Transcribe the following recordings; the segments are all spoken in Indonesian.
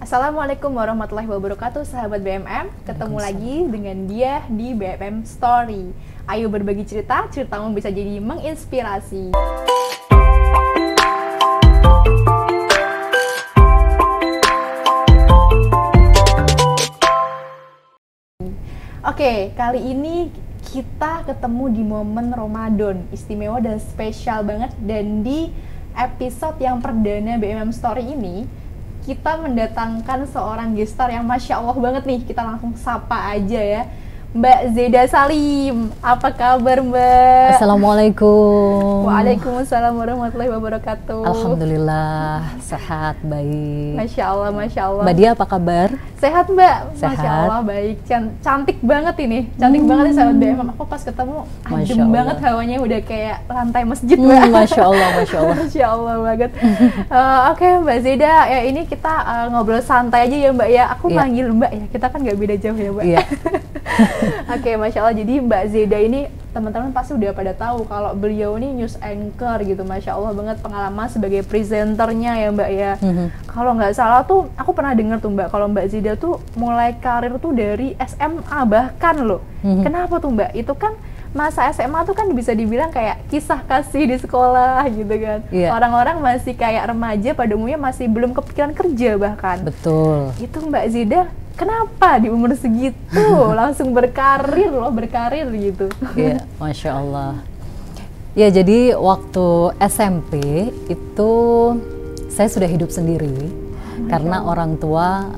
Assalamualaikum warahmatullahi wabarakatuh, sahabat BMM. Ketemu lagi dengan dia di BMM Story. Ayo berbagi cerita, ceritamu bisa jadi menginspirasi. Oke, kali ini kita ketemu di momen Ramadan, istimewa dan spesial banget. Dan di episode yang perdana BMM Story ini, kita mendatangkan seorang gestar yang Masya Allah banget nih. Kita langsung sapa aja ya, Mbak Zeda Salim. Apa kabar, Mbak? Assalamualaikum. Waalaikumsalam warahmatullahi wabarakatuh. Alhamdulillah, sehat, baik. Masya Allah, Masya Allah. Mbak Dia apa kabar? Sehat, Mbak. Sehat. Masya Allah, baik. Cantik banget ini. Cantik banget nih sahabat BMM. Aku pas ketemu, adem banget hawanya. Udah kayak lantai masjid, Mbak. Masya Allah, Masya Allah. Masya Allah banget. Oke, Mbak Zeda. Ya, ini kita ngobrol santai aja ya, Mbak ya. Aku panggil Mbak ya. Kita kan nggak beda jauh ya, Mbak. Iya. Oke, Masya Allah. Jadi Mbak Zeda ini, teman-teman pasti udah pada tahu kalau beliau ini news anchor gitu. Masya Allah banget pengalaman sebagai presenternya ya, Mbak ya. Kalau nggak salah tuh, aku pernah dengar tuh, Mbak, kalau Mbak Zeda tuh mulai karir tuh dari SMA bahkan loh. Kenapa tuh, Mbak? Itu kan masa SMA tuh kan bisa dibilang kayak kisah kasih di sekolah gitu kan. Orang-orang masih kayak remaja, pada umumnya masih belum kepikiran kerja bahkan. Betul. Itu Mbak Zeda kenapa di umur segitu langsung berkarir gitu? Iya, Masya Allah. Ya, jadi waktu SMP itu saya sudah hidup sendiri karena orang tua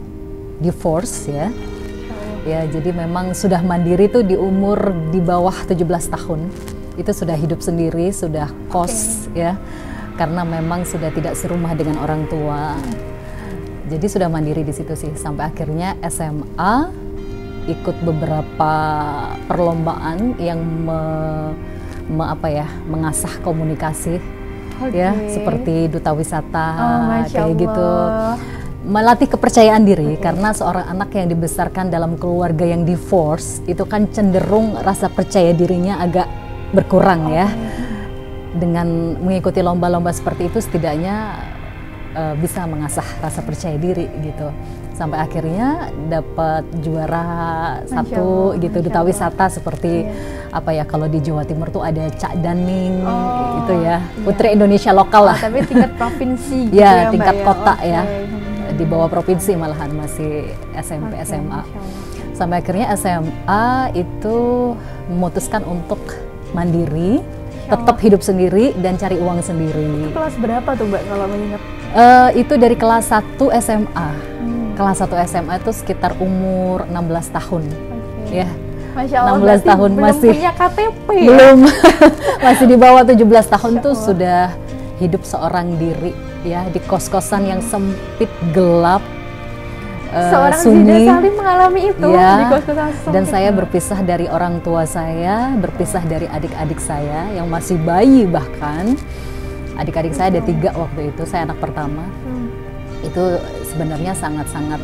divorce ya. Ya, jadi memang sudah mandiri tuh di umur di bawah 17 tahun. Itu sudah hidup sendiri, sudah kos ya. Karena memang sudah tidak serumah dengan orang tua. Jadi sudah mandiri di situ sih, sampai akhirnya SMA ikut beberapa perlombaan yang mengasah komunikasi ya, seperti duta wisata kayak gitu. Melatih kepercayaan diri karena seorang anak yang dibesarkan dalam keluarga yang divorce itu kan cenderung rasa percaya dirinya agak berkurang ya. Dengan mengikuti lomba-lomba seperti itu setidaknya bisa mengasah rasa percaya diri gitu, sampai akhirnya dapat juara satu gitu duta wisata seperti kalau di Jawa Timur tuh ada Cak Daning itu ya, Putri Indonesia lokal lah. Tapi tingkat provinsi gitu ya, tingkat Mbak, kota ya, di bawah provinsi malahan masih SMP SMA. Sampai akhirnya SMA itu memutuskan untuk mandiri, tetap hidup sendiri dan cari uang sendiri. Kelas berapa tuh, Mbak, kalau mengingat? Itu dari kelas 1 SMA. Kelas 1 SMA itu sekitar umur 16 tahun. Ya. Masya Allah, 16 tahun belum masih punya KTP. Belum. Masih di bawah 17 tahun tuh sudah hidup seorang diri ya, di kos-kosan yang sempit, gelap. Seorang sunyi. Zeda Salim mengalami itu ya, di kos-kosan sempit. Dan saya berpisah dari orang tua saya, berpisah dari adik-adik saya yang masih bayi bahkan. Adik-adik saya ada 3 waktu itu, saya anak pertama. Itu sebenarnya sangat-sangat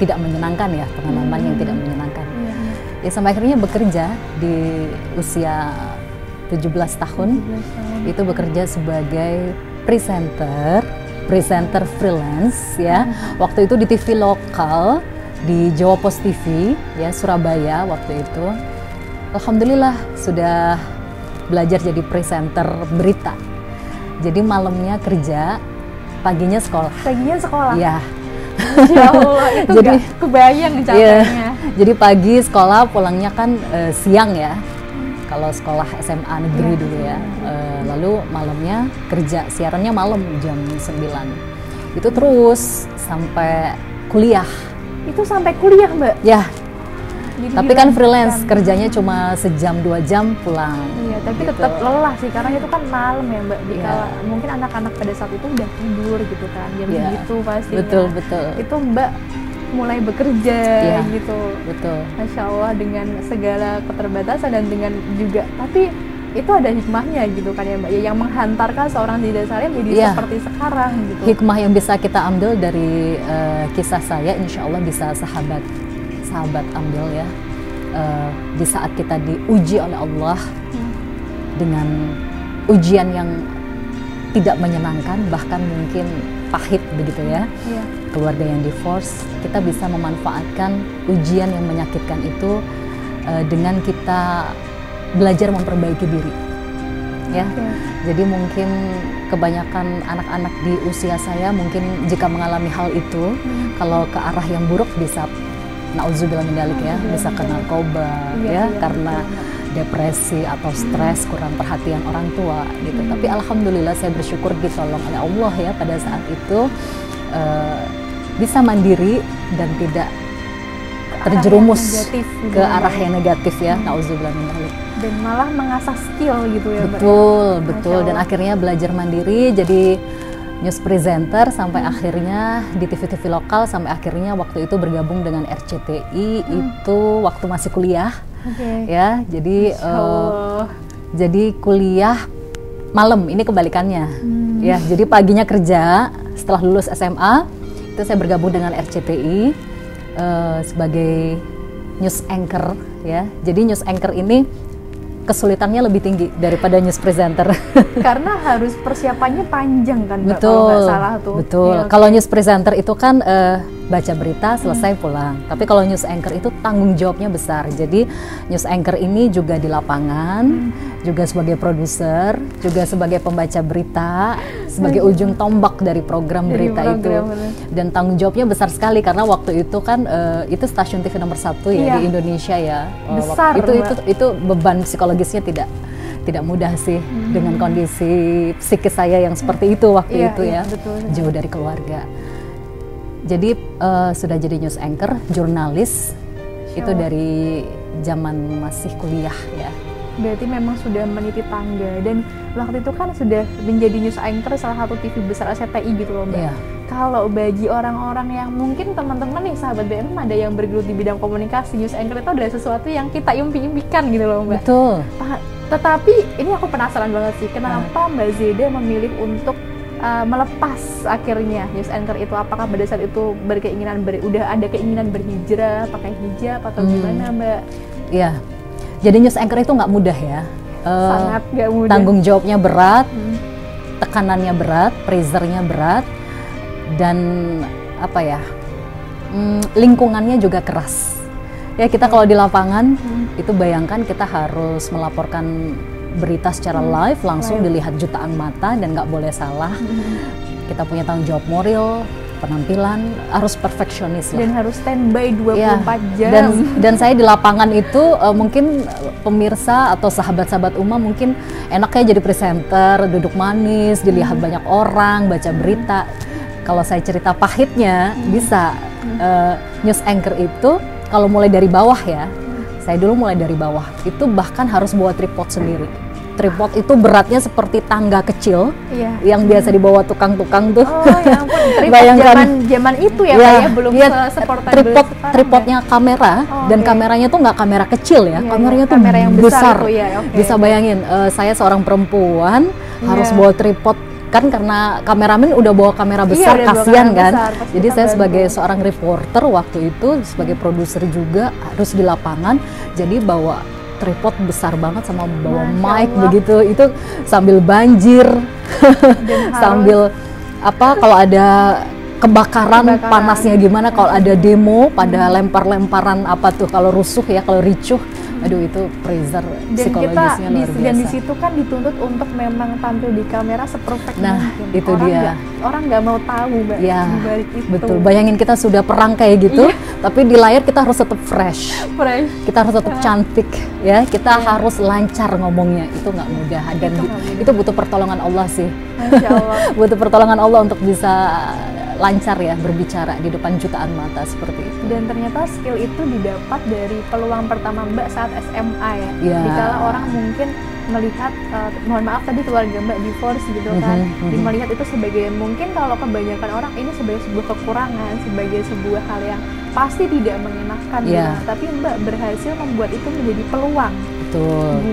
tidak menyenangkan ya, pengalaman yang tidak menyenangkan. Ya, sampai akhirnya bekerja di usia 17 tahun. Itu bekerja sebagai presenter freelance ya. Waktu itu di TV lokal di Jawa Post TV ya, Surabaya waktu itu. Alhamdulillah sudah belajar jadi presenter berita. Jadi malamnya kerja, paginya sekolah. Paginya sekolah? Iya. Ya Allah, itu jadi kebayang capeknya. Jadi pagi sekolah, pulangnya kan siang ya. Kalau sekolah SMA negeri dulu ya. Lalu malamnya kerja, siarannya malam jam 9. Itu terus sampai kuliah. Itu sampai kuliah, Mbak? Ya. Jadi tapi kan freelance, kerjanya cuma sejam 2 jam pulang. Iya, tapi gitu. Tetap lelah sih, karena itu kan malam ya, Mbak. Mungkin anak-anak pada saat itu udah tidur gitu kan, jam segitu pasti. Betul. Itu Mbak mulai bekerja gitu. Betul. Masya Allah, dengan segala keterbatasan dan dengan juga, tapi itu ada hikmahnya gitu kan ya, Mbak, yang menghantarkan seorang Zeda Salim jadi seperti sekarang gitu. Hikmah yang bisa kita ambil dari kisah saya, insya Allah bisa sahabat ambil ya. Di saat kita diuji oleh Allah dengan ujian yang tidak menyenangkan, bahkan mungkin pahit begitu ya, keluarga yang divorce, kita bisa memanfaatkan ujian yang menyakitkan itu dengan kita belajar memperbaiki diri, ya. Jadi mungkin kebanyakan anak-anak di usia saya mungkin jika mengalami hal itu, kalau ke arah yang buruk bisa na'udzubillah min dzalik ya, bisa ke narkoba ya, karena depresi atau stres, kurang perhatian orang tua gitu. Tapi alhamdulillah saya bersyukur ditolong oleh Allah ya pada saat itu bisa mandiri dan tidak terjerumus ke arah yang negatif ya, na'udzubillah min dzalik. Dan malah mengasah skill gitu ya, Mbak. Betul. Dan akhirnya belajar mandiri jadi news presenter sampai akhirnya di TV-TV lokal, sampai akhirnya waktu itu bergabung dengan RCTI itu waktu masih kuliah. Ya, jadi kuliah malam, ini kebalikannya. Ya, jadi paginya kerja, setelah lulus SMA itu saya bergabung dengan RCTI sebagai news anchor ya. Jadi news anchor ini kesulitannya lebih tinggi daripada news presenter. Karena harus persiapannya panjang kan, Mbak, betul, kalau nggak salah tuh. Betul. Ya, kalau news presenter itu kan baca berita selesai pulang. Tapi kalau news anchor itu tanggung jawabnya besar. Jadi news anchor ini juga di lapangan, juga sebagai produser, juga sebagai pembaca berita, sebagai ujung tombak dari program berita itu. Dan tanggung jawabnya besar sekali karena waktu itu kan itu stasiun TV nomor 1 ya di Indonesia ya. Besar. Itu beban psikologisnya tidak mudah sih dengan kondisi psikis saya yang seperti itu waktu itu ya. Betul. Jauh dari keluarga. Jadi sudah jadi news anchor, jurnalis itu dari zaman masih kuliah ya. Berarti memang sudah meniti tangga, dan waktu itu kan sudah menjadi news anchor salah satu TV besar RCTI gitu loh, Mbak. Kalau bagi orang-orang yang mungkin teman-teman nih sahabat BMM ada yang bergelut di bidang komunikasi, news anchor itu adalah sesuatu yang kita impi-impikan gitu loh, Mbak. Betul. Tetapi ini aku penasaran banget sih, kenapa Mbak Zeda memilih untuk melepas akhirnya news anchor itu? Apakah pada saat itu udah ada keinginan berhijrah, pakai hijab atau gimana, Mbak? Iya. Jadi news anchor itu nggak mudah ya. Sangat nggak mudah. Tanggung jawabnya berat, tekanannya berat, pressernya berat, dan apa ya? Lingkungannya juga keras. Ya kita kalau di lapangan itu bayangkan kita harus melaporkan berita secara live, langsung dilihat jutaan mata dan nggak boleh salah. Kita punya tanggung jawab moral, penampilan harus perfeksionis lah. Dan harus standby 24 jam. Dan saya di lapangan itu mungkin pemirsa atau sahabat-sahabat Uma mungkin enaknya jadi presenter, duduk manis, dilihat banyak orang, baca berita. Kalau saya cerita pahitnya, bisa news anchor itu kalau mulai dari bawah ya. Saya dulu mulai dari bawah, itu bahkan harus bawa tripod sendiri. Tripod itu beratnya seperti tangga kecil yang biasa dibawa tukang-tukang tuh. Oh ya ampun, tripod bayangkan zaman itu ya, Pak ya, belum se-portable tripodnya kamera, dan kameranya tuh nggak kamera kecil ya, kameranya tuh kamera yang besar. Bisa bayangin, saya seorang perempuan harus bawa tripod, kan karena kameramen udah bawa kamera besar, kasihan kan. Jadi saya sebagai seorang reporter waktu itu, sebagai produser juga harus di lapangan, jadi bawa tripod besar banget sama bawa mic begitu, itu sambil banjir, sambil kalau ada kebakaran panasnya gimana, kalau ada demo pada lempar-lemparan apa tuh, kalau rusuh ya, kalau ricuh. Aduh, itu pressure psikologisnya luar biasa. Dan di situ kan dituntut untuk memang tampil di kamera seperfect mungkin. Itu orang nggak mau tahu, Mbak, ya, dibalik itu. Betul. Bayangin kita sudah perang kayak gitu, tapi di layar kita harus tetap fresh. Kita harus tetap cantik, ya. Kita harus lancar ngomongnya. Itu nggak mudah. Dan itu butuh pertolongan Allah sih. Masya Allah. Butuh pertolongan Allah untuk bisa lancar ya berbicara di depan jutaan mata seperti itu. Dan ternyata skill itu didapat dari peluang pertama Mbak saat SMA ya. Dikala orang mungkin melihat, mohon maaf tadi keluarga Mbak divorce gitu kan, melihat itu sebagai, mungkin kalau kebanyakan orang ini sebagai sebuah kekurangan, sebagai sebuah hal yang pasti tidak mengenakan gitu. Tapi Mbak berhasil membuat itu menjadi peluang.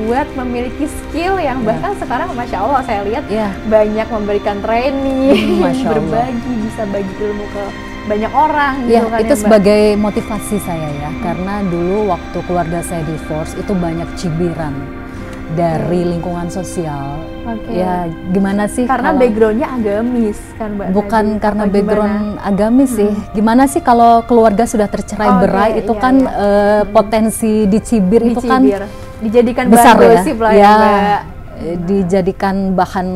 Buat memiliki skill yang bahkan sekarang Masya Allah saya lihat banyak memberikan training, berbagi, bisa bagi ilmu ke banyak orang gitu kan. Itu sebagai motivasi saya ya, karena dulu waktu keluarga saya divorce itu banyak cibiran. dari lingkungan sosial. Ya gimana sih? Karena backgroundnya agamis kan Mbak? Bukan karena background agamis sih. Gimana sih kalau keluarga sudah tercerai berai itu kan potensi dicibir itu kan dijadikan besar bahan gosip lah ya Mbak. Dijadikan bahan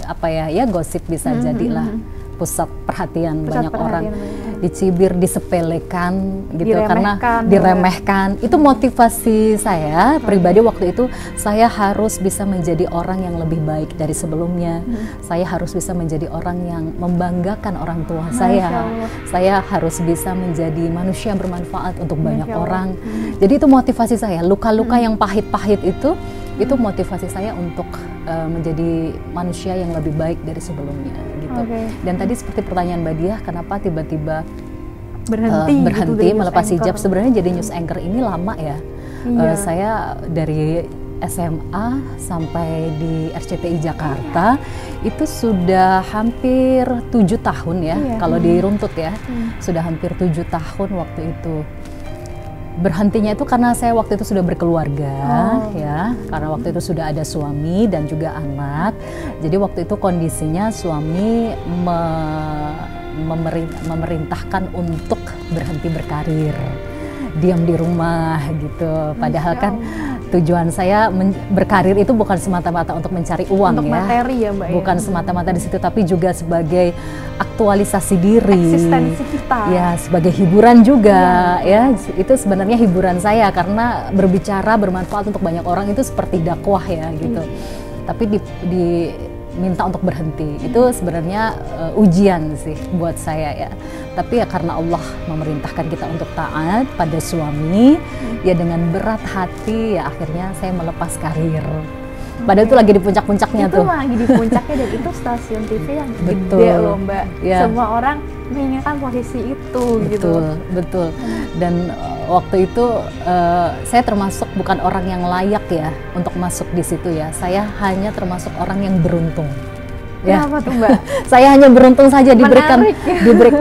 apa ya gosip bisa jadilah pusat perhatian banyak orang, dicibir, disepelekan gitu, karena diremehkan. Itu motivasi saya pribadi waktu itu. Saya harus bisa menjadi orang yang lebih baik dari sebelumnya. Saya harus bisa menjadi orang yang membanggakan orang tua saya. Saya harus bisa menjadi manusia yang bermanfaat untuk banyak orang. Jadi itu motivasi saya. Luka-luka yang pahit-pahit itu motivasi saya untuk menjadi manusia yang lebih baik dari sebelumnya gitu. Dan tadi seperti pertanyaan Mbak Diah, kenapa tiba-tiba berhenti gitu, melepas hijab? Sebenarnya jadi news anchor ini lama ya. Saya dari SMA sampai di RCTI Jakarta itu sudah hampir 7 tahun ya. Kalau diruntut ya, sudah hampir 7 tahun waktu itu. Berhentinya itu karena saya waktu itu sudah berkeluarga ya, karena waktu itu sudah ada suami dan juga anak. Jadi waktu itu kondisinya suami memerintahkan untuk berhenti berkarir, diam di rumah gitu. Padahal kan tujuan saya berkarir itu bukan semata-mata untuk mencari uang, untuk materi ya Mbak, bukan semata-mata di situ, tapi juga sebagai aktualisasi diri, eksistensi kita ya, sebagai hiburan juga ya. Itu sebenarnya hiburan saya karena berbicara bermanfaat untuk banyak orang itu seperti dakwah ya gitu. Tapi diminta untuk berhenti itu sebenarnya ujian sih buat saya ya. Tapi ya karena Allah memerintahkan kita untuk taat pada suami, ya dengan berat hati ya akhirnya saya melepas karir. Padahal itu lagi di puncak-puncaknya tuh. Itu lagi di puncaknya dan itu stasiun TV yang gede loh Mbak. Semua orang menginginkan posisi itu gitu. Betul. Dan waktu itu saya termasuk bukan orang yang layak ya untuk masuk di situ ya. Saya hanya termasuk orang yang beruntung. Kenapa tuh Mbak? Saya hanya beruntung saja diberi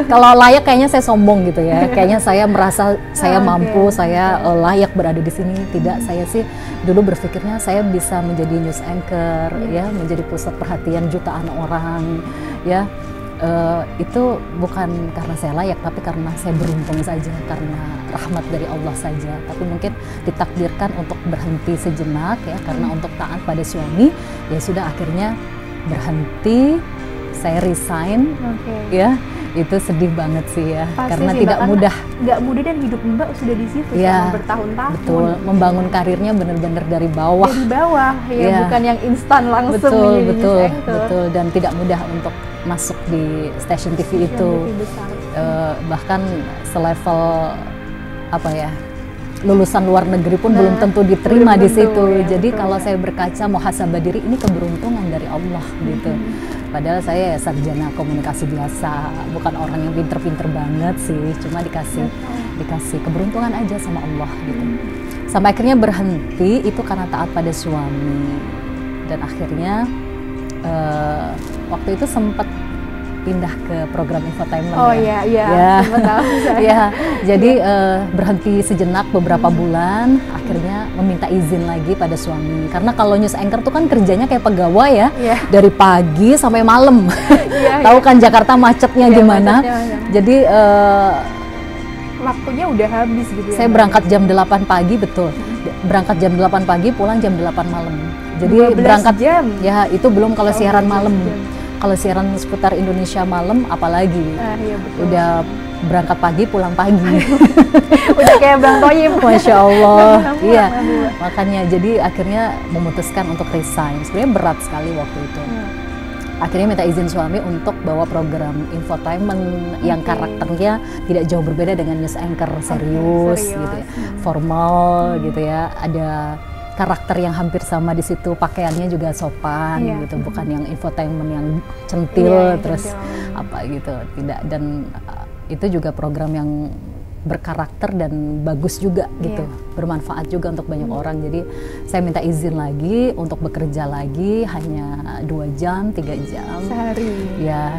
kalau layak kayaknya saya sombong gitu ya. Kayaknya saya merasa saya mampu, saya layak berada di sini. Tidak, saya sih dulu berpikirnya saya bisa menjadi news anchor ya, menjadi pusat perhatian jutaan orang ya. Itu bukan karena saya layak, tapi karena saya beruntung saja, karena rahmat dari Allah saja. Tapi mungkin ditakdirkan untuk berhenti sejenak ya, karena untuk taat pada suami, ya sudah akhirnya berhenti, saya resign ya. Itu sedih banget sih ya. Pasti karena sih, tidak mudah. Nggak mudah dan hidup Mbak sudah di situ selama bertahun-tahun. Betul, membangun karirnya benar-benar dari bawah. Dari bawah ya, bukan yang instan langsung betul, dan tidak mudah untuk masuk di stasiun TV itu. Bahkan selevel apa ya, lulusan luar negeri pun belum tentu diterima di situ. Jadi kalau saya berkaca muhasabah diri, ini keberuntungan dari Allah gitu. Padahal saya sarjana komunikasi biasa, bukan orang yang pinter-pinter banget sih, cuma dikasih keberuntungan aja sama Allah gitu. Sampai akhirnya berhenti itu karena taat pada suami. Dan akhirnya waktu itu sempat pindah ke program infotainment. Jadi berhenti sejenak beberapa bulan, akhirnya meminta izin lagi pada suami. Karena kalau news anchor tuh kan kerjanya kayak pegawai ya, dari pagi sampai malam. Tahu kan Jakarta macetnya gimana. Jadi waktunya udah habis gitu ya. Saya berangkat jam 8 pagi, betul. Berangkat jam 8 pagi, pulang jam 8 malam. Jadi berangkat jam. Ya, itu belum kalau siaran malam. Kalau siaran seputar Indonesia malam apalagi. Udah berangkat pagi, pulang pagi. Udah kayak Bang Toyib. Masya Allah. Iya. Makanya jadi akhirnya memutuskan untuk resign. Sebenarnya berat sekali waktu itu. Akhirnya minta izin suami untuk bawa program infotainment yang karakternya tidak jauh berbeda dengan news anchor serius gitu ya. Formal gitu ya. Ada karakter yang hampir sama di situ, pakaiannya juga sopan gitu, bukan yang infotainment yang centil terus apa gitu, tidak. Dan itu juga program yang berkarakter dan bagus juga gitu, bermanfaat juga untuk banyak orang. Jadi saya minta izin lagi untuk bekerja lagi, hanya 2 jam, 3 jam sehari ya,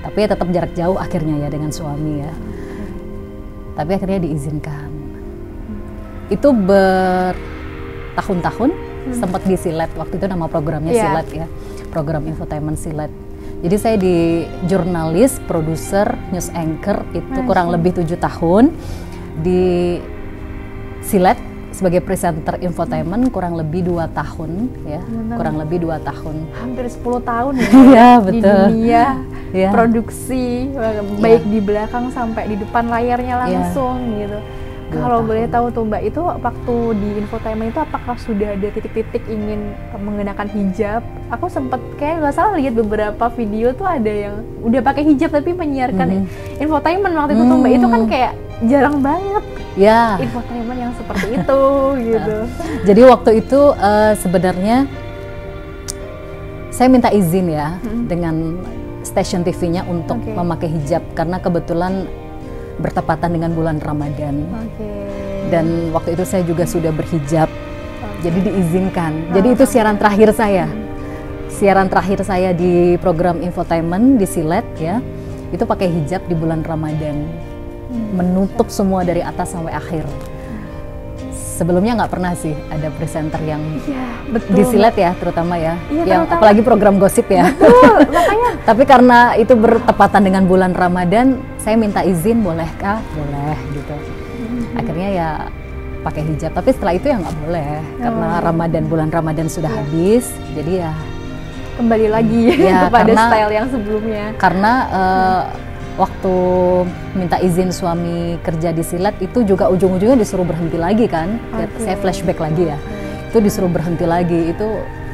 tapi tetap jarak jauh akhirnya ya dengan suami ya. Tapi akhirnya diizinkan. Itu bertahun-tahun sempat di Silet, waktu itu nama programnya Silet ya, program infotainment Silet. Jadi saya di jurnalis, produser, news anchor itu kurang lebih 7 tahun. Di Silet sebagai presenter infotainment kurang lebih 2 tahun ya, kurang lebih 2 tahun. Hampir 10 tahun ya. Iya, di betul. dunia produksi, baik di belakang sampai di depan layarnya langsung gitu. Kalau boleh tahu tuh Mbak, itu waktu di infotainment itu apakah sudah ada titik-titik ingin mengenakan hijab? Aku sempat kayak nggak salah lihat beberapa video tuh ada yang udah pakai hijab tapi menyiarkan infotainment waktu itu tuh Mbak, itu kan kayak jarang banget infotainment yang seperti itu gitu. Jadi waktu itu sebenarnya saya minta izin ya dengan stasiun TV-nya untuk memakai hijab karena kebetulan bertepatan dengan bulan Ramadan. Dan waktu itu saya juga sudah berhijab, jadi diizinkan. Jadi itu siaran terakhir saya. Siaran terakhir saya di program infotainment di Silet ya, itu pakai hijab di bulan Ramadan, menutup semua dari atas sampai akhir. Sebelumnya nggak pernah sih ada presenter yang di Silet ya, terutama ya, yang apalagi program gosip ya. Betul, makanya. Tapi karena itu bertepatan dengan bulan Ramadan, saya minta izin, bolehkah? Boleh gitu. Akhirnya ya pakai hijab. Tapi setelah itu ya nggak boleh karena Ramadan, bulan Ramadan sudah habis. Jadi ya kembali lagi kepada style yang sebelumnya. Karena waktu minta izin suami kerja di Silet itu juga ujung-ujungnya disuruh berhenti lagi kan. Saya flashback lagi ya, itu disuruh berhenti lagi, itu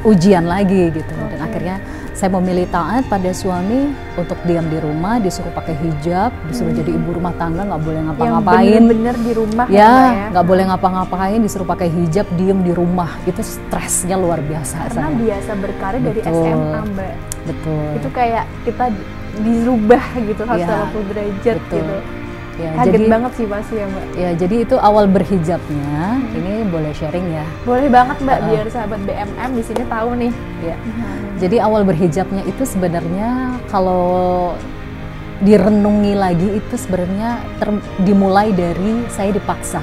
ujian lagi gitu. Dan akhirnya saya memilih taat pada suami untuk diam di rumah, disuruh pakai hijab, disuruh jadi ibu rumah tangga, nggak boleh ngapa-ngapain. Yang bener-bener di rumah ya, nggak boleh ngapa-ngapain, disuruh pakai hijab, diem di rumah. Itu stresnya luar biasa. Karena biasa berkarir dari SMA Mbak. Betul. Itu kayak kita dirubah gitu 180 derajat gitu. Ya, kaget jadi, banget sih pasti ya Mbak. Ya, jadi itu awal berhijabnya. Ini boleh sharing ya? Boleh banget Mbak, biar sahabat BMM di sini tahu nih. Ya. Jadi awal berhijabnya itu sebenarnya kalau direnungi lagi itu sebenarnya dimulai dari saya dipaksa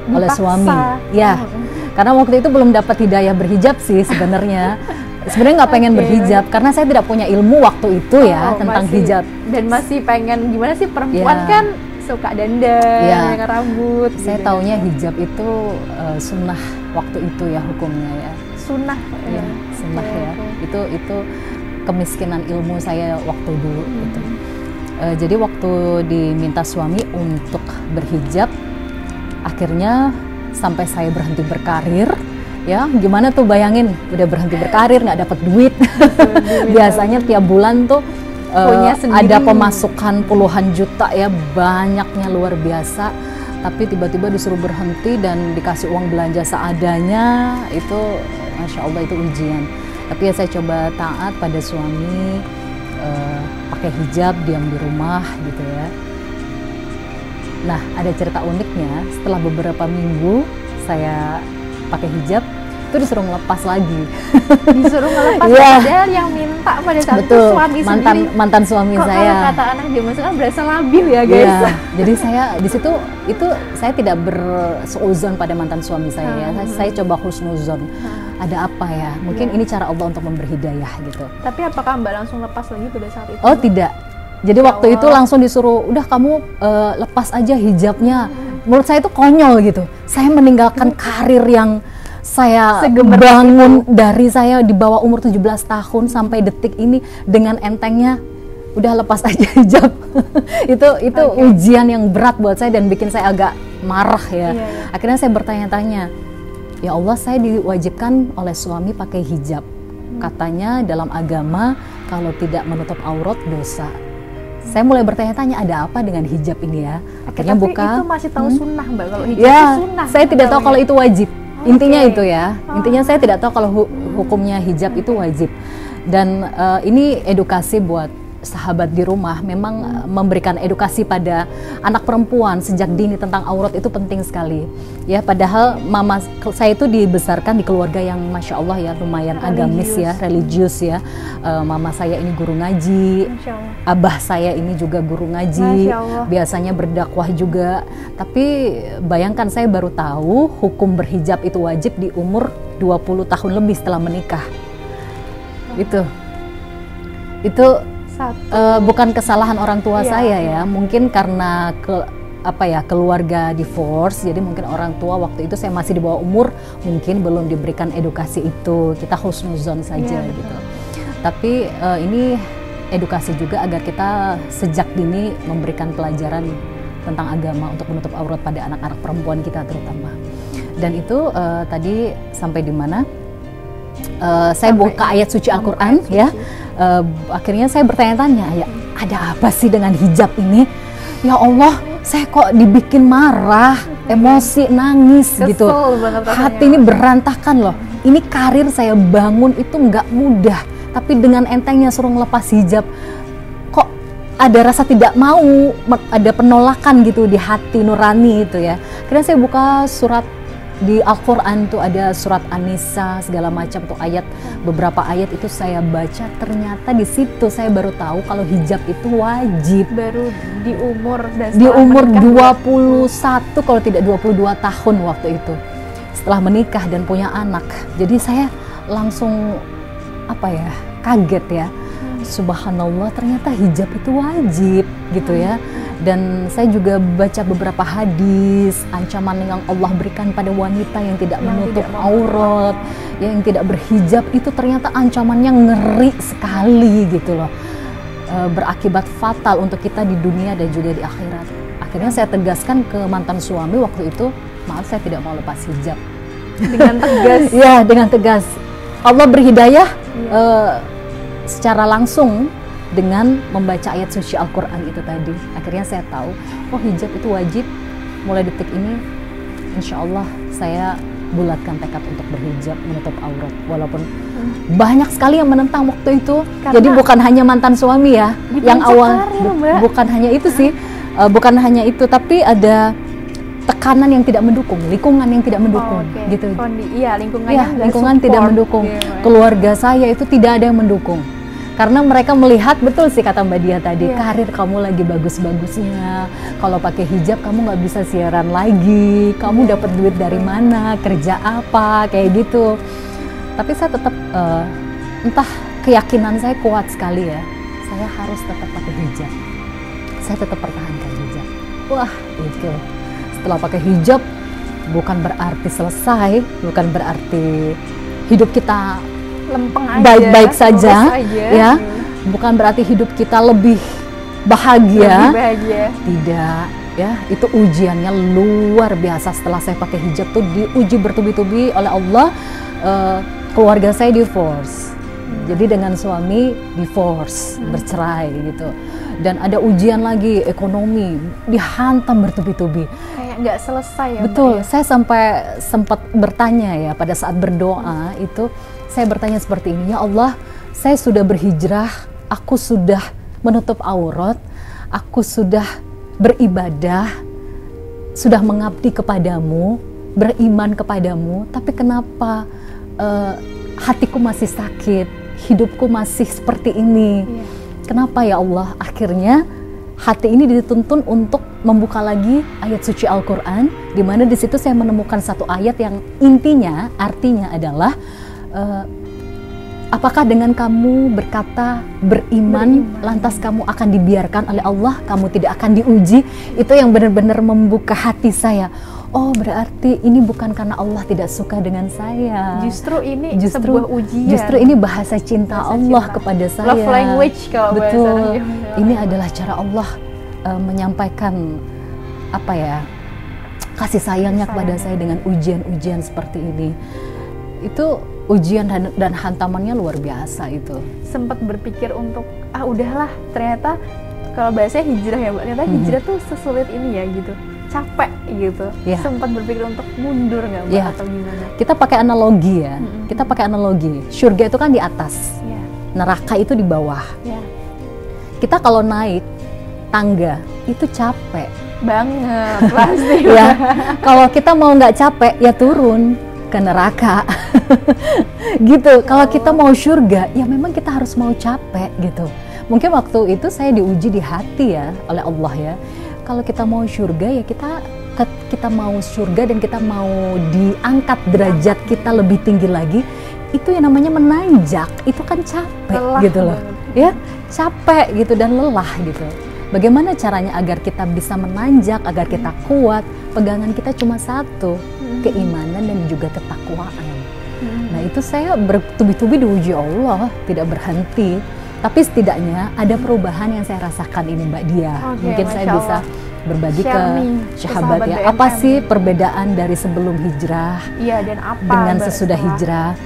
oleh suami. Ya, karena waktu itu belum dapat hidayah berhijab sih sebenarnya. Sebenarnya nggak pengen berhijab karena saya tidak punya ilmu waktu itu ya tentang hijab. Dan masih pengen gimana sih perempuan kan suka dandan, rambut. Saya taunya hijab itu sunnah waktu itu ya hukumnya ya. Sunnah ya, sunnah ya. Itu kemiskinan ilmu saya waktu dulu gitu. Jadi waktu diminta suami untuk berhijab, akhirnya sampai saya berhenti berkarir. Ya, gimana tuh bayangin udah berhenti berkarir nggak dapat duit. Biasanya tiap bulan tuh ada pemasukan puluhan juta ya, banyaknya luar biasa. Tapi tiba-tiba disuruh berhenti dan dikasih uang belanja seadanya, itu Masya Allah itu ujian. Tapi ya saya coba taat pada suami, pakai hijab, diam di rumah gitu ya. Nah, ada cerita uniknya, setelah beberapa minggu saya pakai hijab, itu disuruh ngelepas lagi. Disuruh ngelepas padahal yang minta pada saat itu suami sendiri. Mantan suami saya. Kalau kata anak zaman sekarang berasa labil ya guys. Ya, jadi saya di situ itu saya tidak berseuzon pada mantan suami saya ya. Saya coba husnuzon. Ada apa ya? Mungkin ini cara Allah untuk memberi hidayah gitu. Tapi apakah Mbak langsung lepas lagi pada saat itu? Oh tidak. Jadi waktu itu langsung disuruh, udah kamu lepas aja hijabnya. Menurut saya itu konyol gitu. Saya meninggalkan karir yang saya bangun dari saya di bawah umur 17 tahun sampai detik ini dengan entengnya, udah lepas aja hijab. itu ujian yang berat buat saya dan bikin saya agak marah ya. Akhirnya saya bertanya-tanya, ya Allah, saya diwajibkan oleh suami pakai hijab. Katanya dalam agama kalau tidak menutup aurat dosa. Saya mulai bertanya-tanya ada apa dengan hijab ini ya. Akhirnya buka. Itu masih tahu sunnah Mbak, kalau hijab itu sunnah. Saya tidak tahu kalau itu wajib. Intinya itu ya. Intinya saya tidak tahu kalau hukumnya hijab itu wajib. Dan ini edukasi buat sahabat di rumah memang memberikan edukasi pada anak perempuan sejak dini tentang aurat itu penting sekali. Ya, padahal mama saya itu dibesarkan di keluarga yang masya Allah ya lumayan agamis ya, religius ya. Mama saya ini guru ngaji, abah saya ini juga guru ngaji, biasanya berdakwah juga. Tapi bayangkan saya baru tahu hukum berhijab itu wajib di umur 20 tahun lebih setelah menikah. Itu bukan kesalahan orang tua saya ya, mungkin karena keluarga divorce, jadi mungkin orang tua waktu itu saya masih di bawah umur, mungkin belum diberikan edukasi itu, kita husnuzon saja gitu. Tapi ini edukasi juga agar kita sejak dini memberikan pelajaran tentang agama untuk menutup aurat pada anak-anak perempuan kita terutama. Dan itu tadi sampai di mana? Saya buka ayat suci Al-Quran ya. Akhirnya saya bertanya-tanya, ya ada apa sih dengan hijab ini? Ya Allah, saya kok dibikin marah, emosi, nangis. Kesel gitu. Hati ini berantakan loh. Ini karir saya bangun itu nggak mudah, tapi dengan entengnya suruh ngelepas hijab, kok ada rasa tidak mau, ada penolakan gitu di hati nurani itu ya. Akhirnya saya buka surat di Al-Quran tuh ada surat An-Nisa segala macam tuh ayat, beberapa ayat itu saya baca, ternyata di situ saya baru tahu kalau hijab itu wajib baru di umur 21 kalau tidak 22 tahun waktu itu setelah menikah dan punya anak. Jadi saya langsung kaget ya, subhanallah ternyata hijab itu wajib gitu ya. Dan saya juga baca beberapa hadis ancaman yang Allah berikan pada wanita yang tidak menutup aurat, yang tidak berhijab, itu ternyata ancamannya ngeri sekali gitu loh, berakibat fatal untuk kita di dunia dan juga di akhirat. Akhirnya saya tegaskan ke mantan suami waktu itu, maaf saya tidak mau lepas hijab. Dengan tegas. Ya, dengan tegas. Allah berhidayah secara langsung dengan membaca ayat suci Al-Quran itu tadi. Akhirnya saya tahu, oh hijab itu wajib. Mulai detik ini, insya Allah saya bulatkan tekad untuk berhijab, menutup aurat. Walaupun banyak sekali yang menentang waktu itu. Jadi bukan hanya mantan suami ya, yang awal bukan hanya itu sih, bukan hanya itu, tapi ada tekanan yang tidak mendukung, lingkungan yang tidak mendukung, gitu. Iya, lingkungan tidak mendukung. Keluarga saya itu tidak ada yang mendukung. Karena mereka melihat, betul sih kata Mbak Dia tadi, karir kamu lagi bagus-bagusnya, kalau pakai hijab kamu nggak bisa siaran lagi, kamu dapat duit dari mana, kerja apa, kayak gitu. Tapi saya tetap, entah keyakinan saya kuat sekali ya, saya harus tetap pakai hijab. Saya tetap pertahankan hijab. Wah itu, setelah pakai hijab, bukan berarti selesai, bukan berarti hidup kita lempeng aja, baik-baik saja, ya. Bukan berarti hidup kita lebih bahagia. Tidak, ya. Itu ujiannya luar biasa. Setelah saya pakai hijab tuh diuji bertubi-tubi oleh Allah. Keluarga saya divorce, jadi dengan suami divorce, bercerai gitu. Dan ada ujian lagi ekonomi, dihantam bertubi-tubi. Kayak nggak selesai ya. Betul. Saya sampai sempat bertanya ya pada saat berdoa itu. Saya bertanya seperti ini, ya Allah, saya sudah berhijrah, aku sudah menutup aurat, aku sudah beribadah, sudah mengabdi kepadamu, beriman kepadamu, tapi kenapa hatiku masih sakit, hidupku masih seperti ini? Kenapa ya Allah? Akhirnya hati ini dituntun untuk membuka lagi ayat suci Al-Quran, di mana di situ saya menemukan satu ayat yang intinya, artinya adalah apakah dengan kamu berkata beriman, lantas kamu akan dibiarkan oleh Allah, kamu tidak akan diuji? Itu yang benar-benar membuka hati saya. Oh, berarti ini bukan karena Allah tidak suka dengan saya. Justru ini sebuah ujian. Justru ini bahasa cinta Allah kepada saya. Love language kalau betul. Ini adalah cara Allah menyampaikan kasih sayangnya kepada saya dengan ujian-ujian seperti ini. Itu ujian dan hantamannya luar biasa itu. Sempat berpikir untuk udahlah, ternyata kalau bahasanya hijrah ya Mbak, ternyata hijrah tuh sesulit ini ya gitu, capek gitu. Sempat berpikir untuk mundur nggak Mbak atau gimana? Kita pakai analogi ya, kita pakai analogi. Surga itu kan di atas, neraka itu di bawah. Kita kalau naik tangga itu capek banget pasti. Ya, kalau kita mau nggak capek ya turun ke neraka. Gitu. Kalau kita mau surga ya memang kita harus mau capek gitu. Mungkin waktu itu saya diuji di hati ya oleh Allah ya. Kalau kita mau surga ya kita mau surga dan kita mau diangkat derajat kita lebih tinggi lagi, itu yang namanya menanjak, itu kan capek lelah gitu loh. Ya, capek gitu dan lelah gitu. Bagaimana caranya agar kita bisa menanjak, agar kita kuat? Pegangan kita cuma satu, keimanan dan juga ketakwaan. Nah, itu saya bertubi-tubi diuji Allah, tidak berhenti. Tapi setidaknya ada perubahan yang saya rasakan ini Mbak Dia. Mungkin saya bisa berbagi ke sahabat ya. Apa sih perbedaan dari sebelum hijrah dan apa dengan sesudah hijrah?